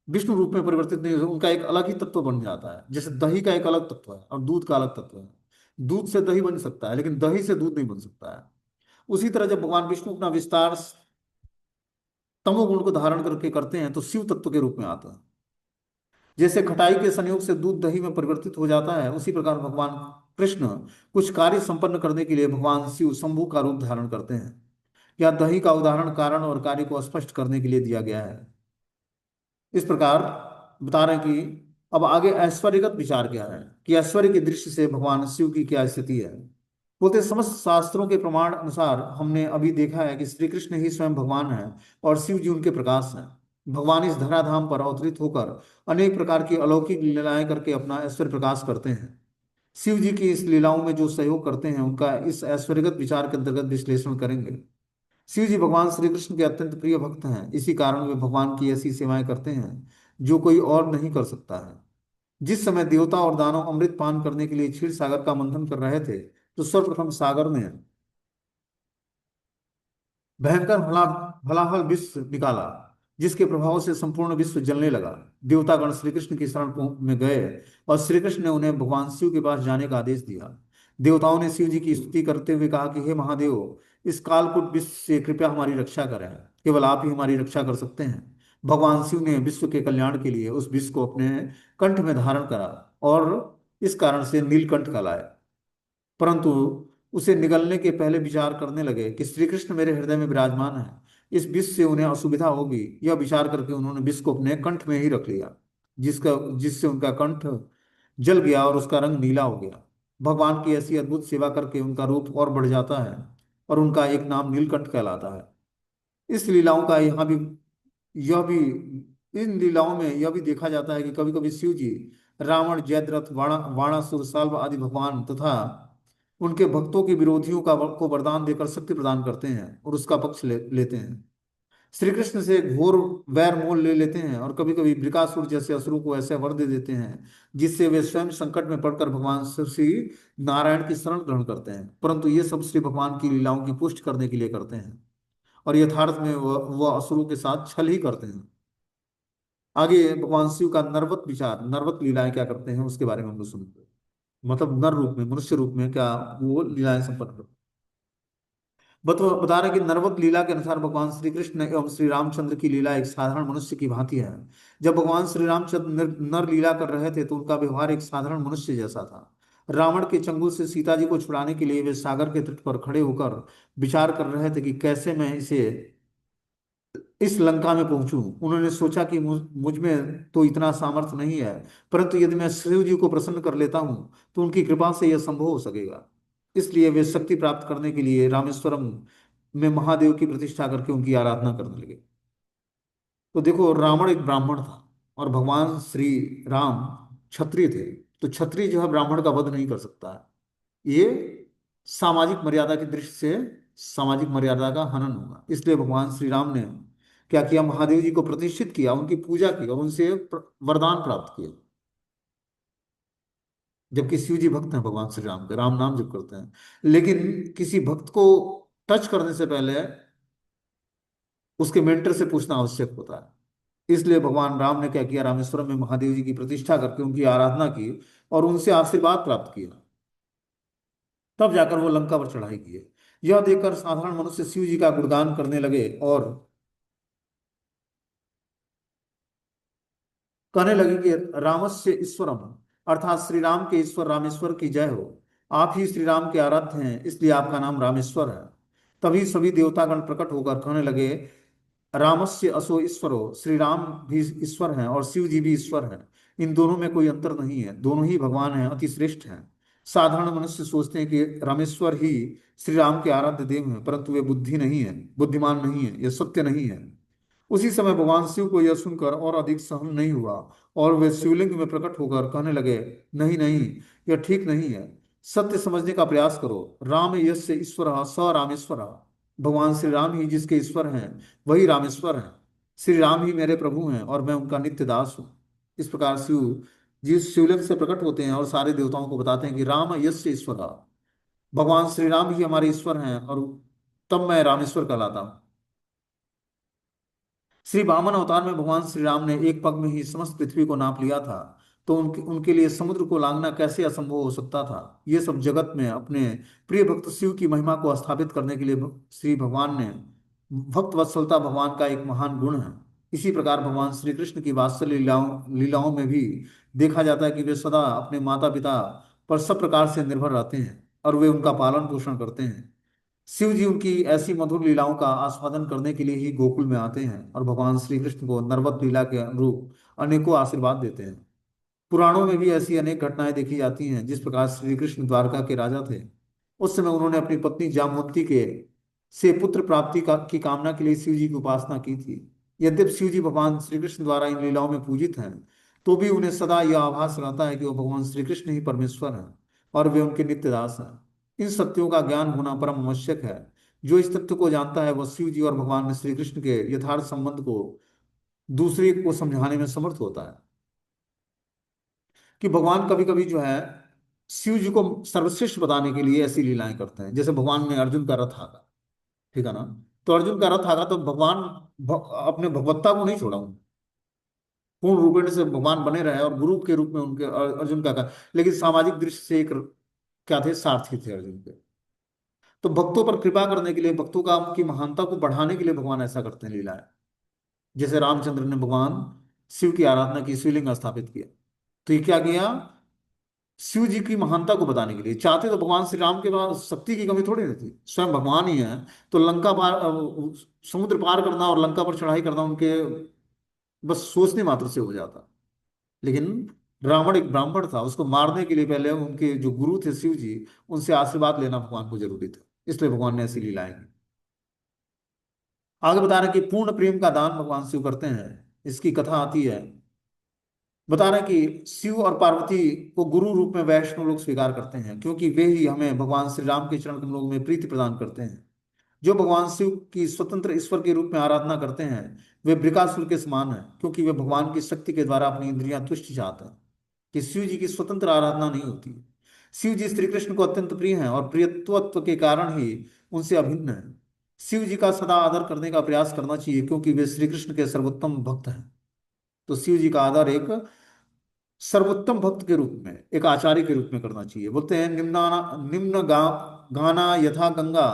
विष्णु रूप में परिवर्तित नहीं होते, उनका एक अलग ही तत्व बन जाता है। जैसे दही का एक अलग तत्व है और दूध का अलग तत्व है। दूध से दही बन सकता है, लेकिन दही से दूध नहीं बन सकता है। उसी तरह जब भगवान विष्णु अपना विस्तार तमोगुण को धारण करके करते हैं तो शिव तत्व के रूप में आता है। जैसे खटाई के संयोग से दूध दही में परिवर्तित हो जाता है, उसी प्रकार भगवान कृष्ण कुछ कार्य संपन्न करने के लिए भगवान शिव शंभु का रूप धारण करते हैं। या दही का उदाहरण कारण और कार्य को स्पष्ट करने के लिए दिया गया है। इस प्रकार बता रहे हैं कि अब आगे ऐश्वर्यगत विचार क्या है, कि ऐश्वर्य की दृष्टि से भगवान शिव की क्या स्थिति है। बोलते समस्त शास्त्रों के प्रमाण अनुसार हमने अभी देखा है कि श्री कृष्ण ही स्वयं भगवान है और शिव जी उनके प्रकाश हैं। भगवान इस धराधाम पर अवतरित होकर अनेक प्रकार की अलौकिक लीलाएं करके अपना ऐश्वर्य प्रकाश करते हैं। शिव जी की इस लीलाओं में जो सहयोग करते हैं उनका इस ऐश्वर्यगत विचार के अंतर्गत विश्लेषण करेंगे। शिव जी भगवान श्री कृष्ण के अत्यंत प्रिय भक्त हैं, इसी कारण वे भगवान की ऐसी सेवाएं करते हैं जो कोई और नहीं कर सकता है। जिस समय देवता और दानव अमृत पान करने के लिए क्षीर सागर का मंथन कर रहे थे, तो सर्वप्रथम सागर ने भयंकर हलाहल विष निकाला, जिसके प्रभाव से संपूर्ण विश्व जलने लगा। देवतागण श्री कृष्ण की शरण में गए और श्री कृष्ण ने उन्हें भगवान शिव के पास जाने का आदेश दिया। देवताओं ने शिव जी की स्तुति करते हुए कहा कि हे महादेव, इस कालकूट विश्व से कृपया हमारी रक्षा करें। केवल आप ही हमारी रक्षा कर सकते हैं। भगवान शिव ने विश्व के कल्याण के लिए उस विष को अपने कंठ में धारण करा और इस कारण से नीलकंठ कहलाए। परंतु उसे निगलने के पहले विचार करने लगे कि श्री कृष्ण मेरे हृदय में विराजमान है, इस विष से उन्हें असुविधा होगी। यह विचार करके उन्होंने विष को अपने कंठ में ही रख लिया, जिससे उनका कंठ जल गया और उसका रंग नीला हो गया। भगवान की ऐसी अद्भुत सेवा करके उनका रूप और बढ़ जाता है और उनका एक नाम नीलकंठ कहलाता है। इस लीलाओं का यहाँ भी यह भी इन लीलाओं में यह भी देखा जाता है कि कभी कभी शिव जी रावण, जयद्रथ, बाणासुर, साल्व आदि भगवान तथा उनके भक्तों के विरोधियों को वरदान देकर शक्ति प्रदान करते हैं और उसका पक्ष लेते हैं। श्री कृष्ण से घोर वैर मोल ले लेते हैं और कभी कभी बृकासुर जैसे असुरों को ऐसे वर दे देते हैं जिससे वे स्वयं संकट में पड़कर भगवान श्री नारायण की शरण ग्रहण करते हैं। परंतु ये सब श्री भगवान की लीलाओं की पुष्टि करने के लिए करते हैं और यथार्थ में वह असुरों के साथ छल ही करते हैं। आगे भगवान शिव का नरवत विचार, नरवत लीलाएं क्या करते हैं उसके बारे में हम लोग सुनेंगे। मतलब नर रूप में, मनुष्य रूप में क्या वो लीलाएं संपन्न करते हैं। बता रहे कि नरवत लीला के अनुसार भगवान श्री कृष्ण एवं श्री रामचंद्र की लीला एक साधारण मनुष्य की भांति है। जब भगवान श्री रामचंद्र नर लीला कर रहे थे तो उनका व्यवहार एक साधारण मनुष्य जैसा था। रावण के चंगुल से सीता जी को छुड़ाने के लिए वे सागर के तट पर खड़े होकर विचार कर रहे थे कि कैसे मैं इसे इस लंका में पहुंचूं। उन्होंने सोचा कि मुझ में तो इतना सामर्थ्य नहीं है, परंतु यदि मैं शिव जी को प्रसन्न कर लेता हूं तो उनकी कृपा से यह संभव हो सकेगा। इसलिए वे शक्ति प्राप्त करने के लिए रामेश्वरम में महादेव की प्रतिष्ठा करके उनकी आराधना करने लगे। तो देखो, रावण एक ब्राह्मण था और भगवान श्री राम क्षत्रिय थे। तो क्षत्रिय जो है ब्राह्मण का वध नहीं कर सकता है। ये सामाजिक मर्यादा की दृष्टि से सामाजिक मर्यादा का हनन होगा। इसलिए भगवान श्री राम ने क्या किया, महादेव जी को प्रतिष्ठित किया, उनकी पूजा की और उनसे वरदान प्राप्त किए। जबकि शिव जी भक्त हैं भगवान श्री राम के, राम नाम जप करते हैं, लेकिन किसी भक्त को टच करने से पहले उसके मेंटर से पूछना आवश्यक होता है। इसलिए भगवान राम ने क्या किया, रामेश्वरम में महादेव जी की प्रतिष्ठा करके उनकी आराधना की और उनसे आशीर्वाद प्राप्त किया। तब जाकर वो लंका पर चढ़ाई किए। यह देखकर साधारण मनुष्य शिव जी का गुणगान करने लगे और कहने लगे कि रामस्य ईश्वरम, अर्थात श्री राम के ईश्वर रामेश्वर की जय हो। आप ही श्री राम के आराध्य हैं, इसलिए आपका नाम रामेश्वर है। तभी सभी देवतागण प्रकट होकर कहने लगे, रामस्य असो ईश्वरो, श्री राम भी ईश्वर हैं और शिव जी भी ईश्वर हैं। इन दोनों में कोई अंतर नहीं है, दोनों ही भगवान हैं, अति श्रेष्ठ हैं। साधारण मनुष्य सोचते हैं कि रामेश्वर ही श्री राम के आराध्य देव हैं, परंतु वे बुद्धि नहीं है, बुद्धिमान नहीं है, यह सत्य नहीं है। उसी समय भगवान शिव को यह सुनकर और अधिक सहन नहीं हुआ और वे शिवलिंग में प्रकट होकर कहने लगे, नहीं नहीं, यह ठीक नहीं है। सत्य समझने का प्रयास करो। राम यस्य ईश्वर स रामेश्वर। भगवान श्री राम ही जिसके ईश्वर हैं वही रामेश्वर हैं। श्री राम ही मेरे प्रभु हैं और मैं उनका नित्य दास हूँ। इस प्रकार शिव जिस शिवलिंग से प्रकट होते हैं और सारे देवताओं को बताते हैं कि राम यस्य ईश्वर, भगवान श्री राम ही हमारे ईश्वर हैं, और तब मैं रामेश्वर कहलाता हूँ। श्री वामन अवतार में भगवान श्री राम ने एक पग में ही समस्त पृथ्वी को नाप लिया था, तो उनके उनके लिए समुद्र को लांघना कैसे असंभव हो सकता था। ये सब जगत में अपने प्रिय भक्त शिव की महिमा को स्थापित करने के लिए श्री भगवान ने, भक्त वत्सलता भगवान का एक महान गुण है। इसी प्रकार भगवान श्री कृष्ण की वात्सल्य लीलाओं लीलाओं में भी देखा जाता है कि वे सदा अपने माता पिता पर सब प्रकार से निर्भर रहते हैं और वे उनका पालन पोषण करते हैं। शिव जी उनकी ऐसी मधुर लीलाओं का आस्वादन करने के लिए ही गोकुल में आते हैं और भगवान श्री कृष्ण को नर्मद लीला के अनुरूप अनेकों आशीर्वाद देते हैं। पुराणों में भी ऐसी अनेक घटनाएं देखी जाती हैं। जिस प्रकार श्री कृष्ण द्वारका के राजा थे, उस समय उन्होंने अपनी पत्नी जामवंती के से पुत्र प्राप्ति की कामना के लिए शिव जी की उपासना की थी। यद्यपि शिव जी भगवान श्री कृष्ण द्वारा इन लीलाओं में पूजित हैं, तो भी उन्हें सदा यह आभास रहता है कि वो भगवान श्री कृष्ण ही परमेश्वर हैं और वे उनके नित्य दास हैं। इन सत्यों का ज्ञान होना परम आवश्यक है। जो इस तथ्य को जानता है वह शिव जी और भगवान श्री कृष्ण के यथार्थ संबंध को दूसरे को समझाने में समर्थ होता है। कि भगवान कभी कभी जो है शिव जी को सर्वश्रेष्ठ बताने के लिए ऐसी लीलाएं करते हैं। जैसे भगवान ने अर्जुन का रथ आगा, ठीक है ना, तो अर्जुन का रथ आगा तो भगवान अपने भगवत्ता को नहीं छोड़ा, पूर्ण रूपेण से भगवान बने रहे और गुरु के रूप में उनके अर्जुन का लेकिन सामाजिक दृष्टि से एक क्या थे, सारथी थे अर्जुन के। तो भक्तों पर कृपा करने के लिए, भक्तों का की महानता को बढ़ाने के लिए भगवान ऐसा करते हैं लीलाएं। जैसे रामचंद्र ने भगवान शिव की आराधना की, शिवलिंग स्थापित किया, तो ये क्या किया, शिव जी की महानता को बताने के लिए। चाहते तो भगवान श्री राम के पास शक्ति की कमी थोड़ी नहीं थी, स्वयं भगवान ही है। तो लंका पार समुद्र पार करना और लंका पर चढ़ाई करना उनके बस सोचने मात्र से हो जाता। लेकिन रावण एक ब्राह्मण था, उसको मारने के लिए पहले उनके जो गुरु थे शिव जी, उनसे आशीर्वाद लेना भगवान को जरूरी था। इसलिए भगवान ने ऐसी लीलाएं की। आगे बता रहे हैं कि पूर्ण प्रेम का दान भगवान शिव करते हैं। इसकी कथा आती है, बता रहे हैं कि शिव और पार्वती को गुरु रूप में वैष्णव लोग स्वीकार करते हैं, क्योंकि वे ही हमें भगवान श्री राम के चरण कमलों में प्रीति प्रदान करते हैं। जो भगवान शिव की स्वतंत्र ईश्वर के रूप में आराधना करते हैं, वे बृकासुर के समान हैं, क्योंकि वे भगवान की शक्ति के द्वारा अपनी इंद्रियां तुष्ट चाहते हैं। कि शिव जी की स्वतंत्र आराधना नहीं होती। शिव जी श्री कृष्ण को अत्यंत प्रिय हैं और प्रियत्व के कारण ही उनसे अभिन्न है। शिव जी का सदा आदर करने का प्रयास करना चाहिए, क्योंकि वे श्री कृष्ण के सर्वोत्तम भक्त हैं। तो शिव जी का आदर एक सर्वोत्तम भक्त के रूप में, एक आचार्य के रूप में करना चाहिए। बोलते हैं, निम्न गाना यथा गंगा,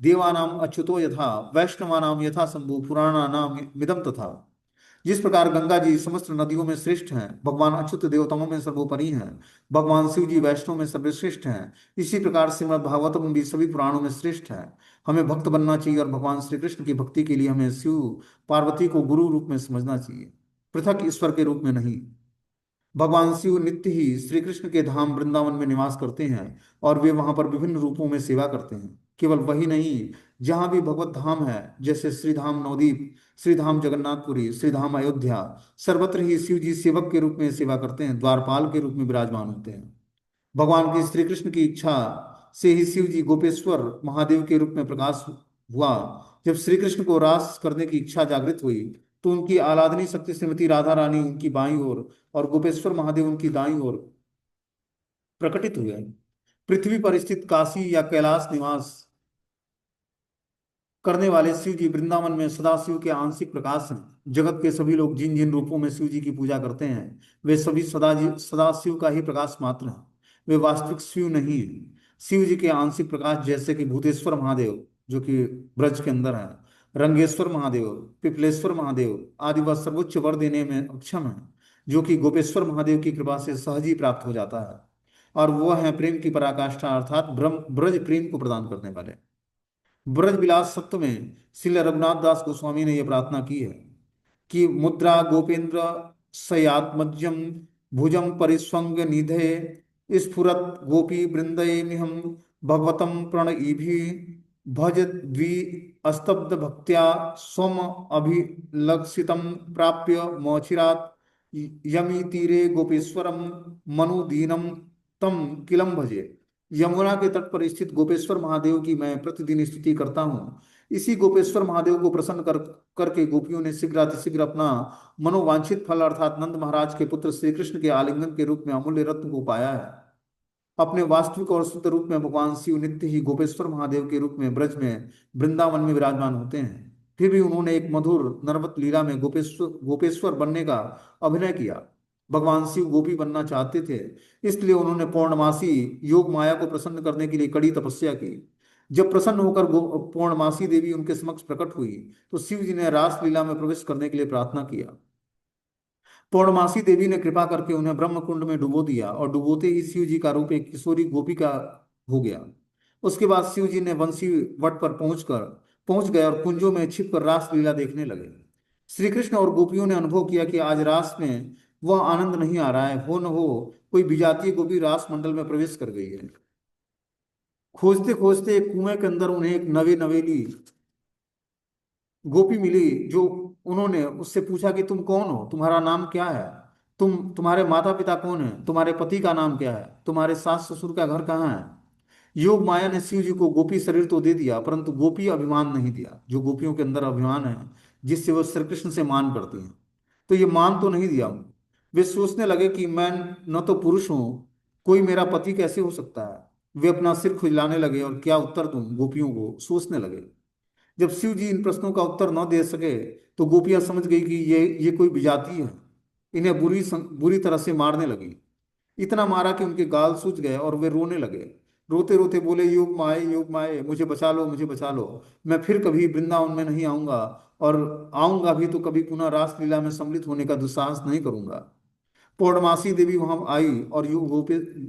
देवानाम अच्युतो यथा, वैष्णवानाम यथा शंभु, पुराणानाम मिदम तथा। जिस प्रकार गंगा जी समस्त नदियों में श्रेष्ठ हैं, भगवान अच्युत देवताओं में सर्वोपरि हैं, भगवान शिव जी वैष्णव में सर्वश्रेष्ठ हैं, इसी प्रकार श्रीमद् भागवतम भी सभी पुराणों में श्रेष्ठ है। हमें भक्त बनना चाहिए और भगवान श्री कृष्ण की भक्ति के लिए हमें शिव पार्वती को गुरु रूप में समझना चाहिए, पृथक ईश्वर के रूप में नहीं। भगवान शिव नित्य ही श्री कृष्ण के धाम वृंदावन में निवास करते हैं और वे वहां पर विभिन्न रूपों में सेवा करते हैं। केवल वही नहीं, जहां भी भगवत धाम है, जैसे श्रीधाम नवदीप, श्रीधाम जगन्नाथपुरी, श्रीधाम अयोध्या, सर्वत्र ही शिव जी सेवक के रूप में सेवा करते हैं, द्वारपाल के रूप में विराजमान होते हैं। भगवान की श्री कृष्ण की इच्छा से ही शिव जी गोपेश्वर महादेव के रूप में प्रकाश हुआ। जब श्री कृष्ण को रास करने की इच्छा जागृत हुई, तो उनकी आराधनी शक्ति श्रीमती राधा रानी उनकी बाईं ओर और गोपेश्वर महादेव उनकी दाईं ओर प्रकटित हुए। पृथ्वी पर स्थित काशी या कैलाश निवास करने वाले शिव जी वृंदावन में सदाशिव के आंशिक प्रकाश हैं। जगत के सभी लोग जिन जिन रूपों में शिव जी की पूजा करते हैं वे सभी सदाशिव का ही प्रकाश मात्र हैं। वे वास्तविक शिव नहीं है। शिव जी के आंशिक प्रकाश जैसे कि भूतेश्वर महादेव जो कि ब्रज के अंदर है, रंगेश्वर महादेव, पिपलेश्वर महादेव आदि वह सर्वोच्च वर देने में अक्षम है, जो कि गोपेश्वर महादेव की कृपा से सहज ही प्राप्त हो जाता है। और वह है प्रेम की पराकाष्ठा अर्थात ब्रह्म ब्रज प्रेम को प्रदान करने वाले। ब्रज विलास सत्व में श्री रघुनाथ दास गोस्वामी ने यह प्रार्थना की है कि मुद्रा गोपेंद्र सयात्मजम भुजम परिस्वंग निधे स्फुरत गोपी वृंदयेमिहं भगवतम प्रणईभि भज द्वि अस्तब्ध भक्त्या स्वम अभिलक्षितम प्राप्य मोचिरात यमी तीरे गोपेश्वरम मनुदीनम तम किलम भजे। यमुना के तट पर स्थित गोपेश्वर महादेव की मैं प्रतिदिन स्तुति करता हूँ। इसी गोपेश्वर महादेव को प्रसन्न करके गोपियों ने शीघ्रातिशीघ्र अपना मनोवांछित फल अर्थात नंद महाराज के पुत्र श्री कृष्ण के आलिंगन के रूप में अमूल्य रत्न को पाया है। अपने वास्तविक और शुद्ध रूप में भगवान शिव नित्य ही गोपेश्वर महादेव के रूप में ब्रज में वृंदावन में विराजमान होते हैं। फिर भी उन्होंने एक मधुर नरवत लीला में गोपेश्वर गोपेश्वर बनने का अभिनय किया। भगवान शिव गोपी बनना चाहते थे, इसलिए उन्होंने पौर्णमासी योग माया को प्रसन्न करने के लिए कड़ी तपस्या की। जब प्रसन्न होकर पौर्णमासी देवी उनके समक्ष प्रकट हुई तो शिव जी ने रास लीला में प्रवेश करने के लिए प्रार्थना किया। पौर्णमासी देवी ने कृपा करके उन्हें ब्रह्म कुंड में डुबो दिया और डुबोते ही शिव जी का रूप एक किशोरी गोपी का हो गया। उसके बाद शिव जी ने वंशी वट पर पहुंच गए और कुंजों में छिपकर रास लीला देखने लगे। श्री कृष्ण और गोपियों ने अनुभव किया कि आज रास में वह आनंद नहीं आ रहा है, हो न हो कोई विजातीय गोपी रास मंडल में प्रवेश कर गई है। खोजते खोजते एक कुएं के अंदर उन्हें एक नवेली गोपी मिली। जो उन्होंने उससे पूछा कि तुम कौन हो, तुम्हारा नाम क्या है, तुम्हारे माता पिता कौन है, तुम्हारे पति का नाम क्या है, तुम्हारे सास ससुर का घर कहाँ है। योग माया ने शिव जी को गोपी शरीर तो दे दिया परंतु गोपी अभिमान नहीं दिया। जो गोपियों के अंदर अभिमान है जिससे वो श्री कृष्ण से मान करती हैं, तो ये मान तो नहीं दिया। वे सोचने लगे कि मैं न तो पुरुष हूं, कोई मेरा पति कैसे हो सकता है। वे अपना सिर खुजलाने लगे और क्या उत्तर दूं गोपियों को सोचने लगे। जब शिव जी इन प्रश्नों का उत्तर न दे सके तो गोपियां समझ गई कि ये कोई विजाती है। इन्हें बुरी तरह से मारने लगी। इतना मारा कि उनके गाल सूज गए और वे रोने लगे। रोते रोते बोले, योग माए मुझे बचा लो, मुझे बचा लो। मैं फिर कभी वृंदावन में नहीं आऊंगा, और आऊंगा भी तो कभी पुनः रास लीला में सम्मिलित होने का दुस्साहस नहीं करूंगा। पौर्णमासी देवी वहां आई और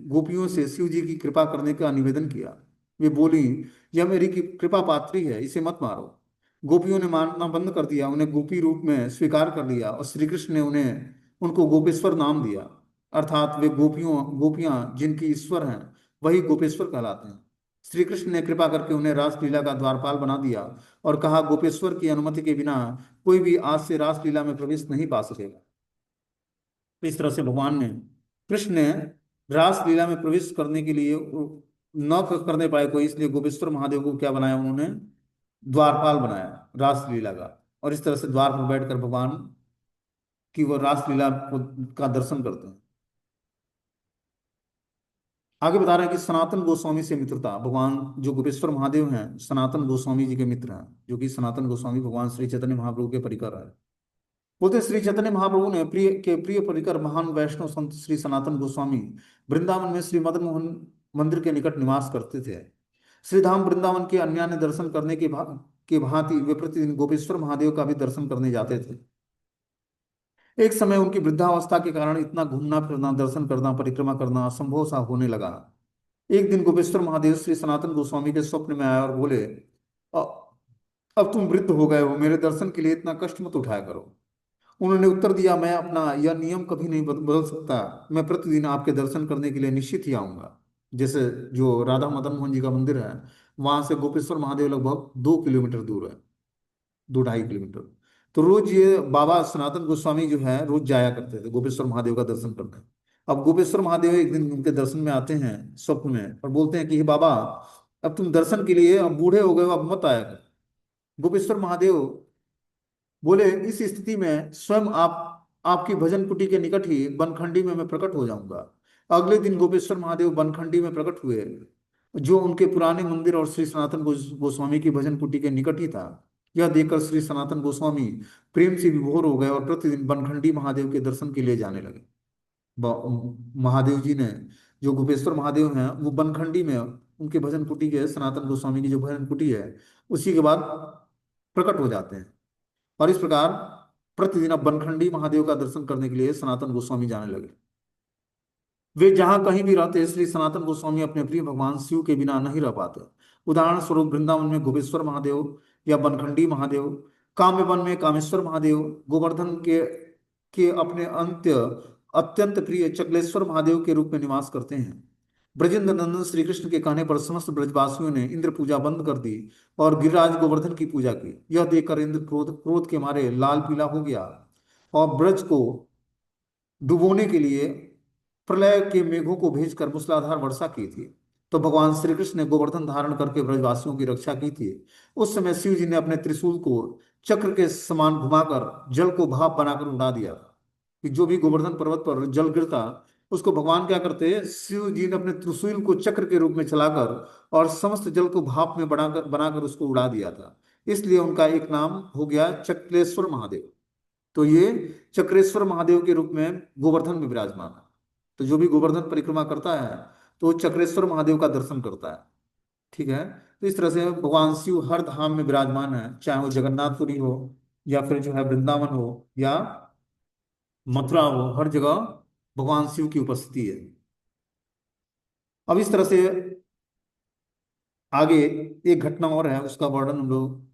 गोपियों से शिव जी की कृपा करने का निवेदन किया। वे बोली, यह मेरी कृपा पात्री है, इसे मत मारो। गोपियों ने मारना बंद कर दिया, उन्हें गोपी रूप में स्वीकार कर लिया और श्री कृष्ण ने उनको गोपेश्वर नाम दिया। अर्थात वे गोपियां जिनकी ईश्वर हैं वही गोपेश्वर कहलाते हैं। श्री कृष्ण ने कृपा करके उन्हें रासलीला का द्वारपाल बना दिया और कहा, गोपेश्वर की अनुमति के बिना कोई भी आज से रासलीला में प्रवेश नहीं पा सकेगा। तो इस तरह से भगवान ने कृष्ण ने रास लीला में प्रवेश करने के लिए न करने पाए कोई, इसलिए गोपेश्वर महादेव को क्या बनाया उन्होंने, द्वारपाल बनाया रास लीला का। और इस तरह से द्वार पर बैठकर भगवान की वो रास लीला का दर्शन करते हैं। आगे बता रहे हैं कि सनातन गोस्वामी से मित्रता। भगवान जो गोपेश्वर महादेव हैं सनातन गोस्वामी जी के मित्र हैं, जो कि सनातन गोस्वामी भगवान श्री चैतन्य महाप्रभु के परिकर है। बोलते श्री चैतन्य महाप्रभु ने प्रिय परिकर महान वैष्णव संत श्री सनातन गोस्वामी वृंदावन में श्री मदन मोहन मंदिर के निकट निवास करते थे। श्री धाम वृंदावन के अन्य दर्शन करने के भांति वे प्रतिदिन गोपेश्वर महादेव का भी दर्शन करने जाते थे। एक समय उनकी वृद्धावस्था के कारण इतना घूमना फिरना, दर्शन करना, परिक्रमा करना असंभव सा होने लगा। एक दिन गोपेश्वर महादेव श्री सनातन गोस्वामी के स्वप्न में आया और बोले, "अ- अब तुम वृद्ध हो गए हो, मेरे दर्शन के लिए इतना कष्ट मत उठाया करो।" उन्होंने उत्तर दिया, मैं अपना यह नियम कभी नहीं बदल सकता। मैं प्रतिदिन आपके दर्शन करने के लिए निश्चित ही आऊंगा। जैसे जो राधा मदन मोहन जी का मंदिर है वहां से गोपेश्वर महादेव लगभग 2 किलोमीटर दूर है, 2 ढाई किलोमीटर। तो रोज ये बाबा सनातन गोस्वामी जो है रोज जाया करते थे गोपेश्वर महादेव का दर्शन करने। अब गोपेश्वर महादेव एक दिन उनके दर्शन में आते हैं स्वप्न में और बोलते हैं कि हे बाबा, अब तुम दर्शन के लिए अब बूढ़े हो गए हो, अब मत आया कर। गोपेश्वर महादेव बोले, इस स्थिति में स्वयं आपकी भजन कुटी के निकट ही बनखंडी में मैं प्रकट हो जाऊंगा। अगले दिन गोपेश्वर महादेव बनखंडी में प्रकट हुए जो उनके पुराने मंदिर और श्री सनातन गोस्वामी की भजन कुटी के निकट ही था। यह देखकर श्री सनातन गोस्वामी प्रेम से विभोर हो गए और प्रतिदिन बनखंडी महादेव के दर्शन के लिए जाने लगे। महादेव जी ने, जो गोपेश्वर महादेव हैं, वो बनखंडी में उनके भजन कुटी के, सनातन गोस्वामी की जो भजन कुटी है उसी के बाद प्रकट हो जाते हैं। और इस प्रकार प्रतिदिन अब बनखंडी महादेव का दर्शन करने के लिए सनातन गोस्वामी जाने लगे। वे जहां कहीं भी रहते, श्री सनातन गोस्वामी अपने प्रिय भगवान शिव के बिना नहीं रह पाते। उदाहरण स्वरूप वृंदावन में गोपेश्वर महादेव या बनखंडी महादेव, काम्य वन में कामेश्वर महादेव, गोवर्धन के अपने अत्यंत प्रिय चकलेश्वर महादेव के रूप में निवास करते हैं। ब्रजेंद्र नंदन श्री कृष्ण के कहने पर समस्त ब्रजवासियों ने इंद्र पूजा बंद कर दी और गिरिराज गोवर्धन की पूजा की। यह देखकर इंद्र क्रोध क्रोध के मारे लाल पीला हो गया और ब्रज को डुबोने के लिए प्रलय के मेघों को भेजकर मूसलाधार वर्षा की थी। तो भगवान श्री कृष्ण ने गोवर्धन धारण करके ब्रजवासियों की रक्षा की थी। उस समय शिव जी ने अपने त्रिशूल को चक्र के समान घुमाकर जल को भाप बनाकर उड़ा दिया था। कि जो भी गोवर्धन पर्वत पर जल गिरता, उसको भगवान क्या करते, शिव जी ने अपने त्रिशूल को चक्र के रूप में चलाकर और समस्त जल को भाप में बनाकर बनाकर उसको उड़ा दिया था। इसलिए उनका एक नाम हो गया चक्रेश्वर महादेव। तो ये चक्रेश्वर महादेव के रूप में गोवर्धन में विराजमान है। तो जो भी गोवर्धन परिक्रमा करता है तो वो चक्रेश्वर महादेव का दर्शन करता है। ठीक है। तो इस तरह से भगवान शिव हर धाम में विराजमान है, चाहे वो जगन्नाथपुरी हो या फिर जो है वृंदावन हो या मथुरा हो, हर जगह भगवान शिव की उपस्थिति है। अब इस तरह से आगे एक घटना और है, उसका वर्णन हम लोग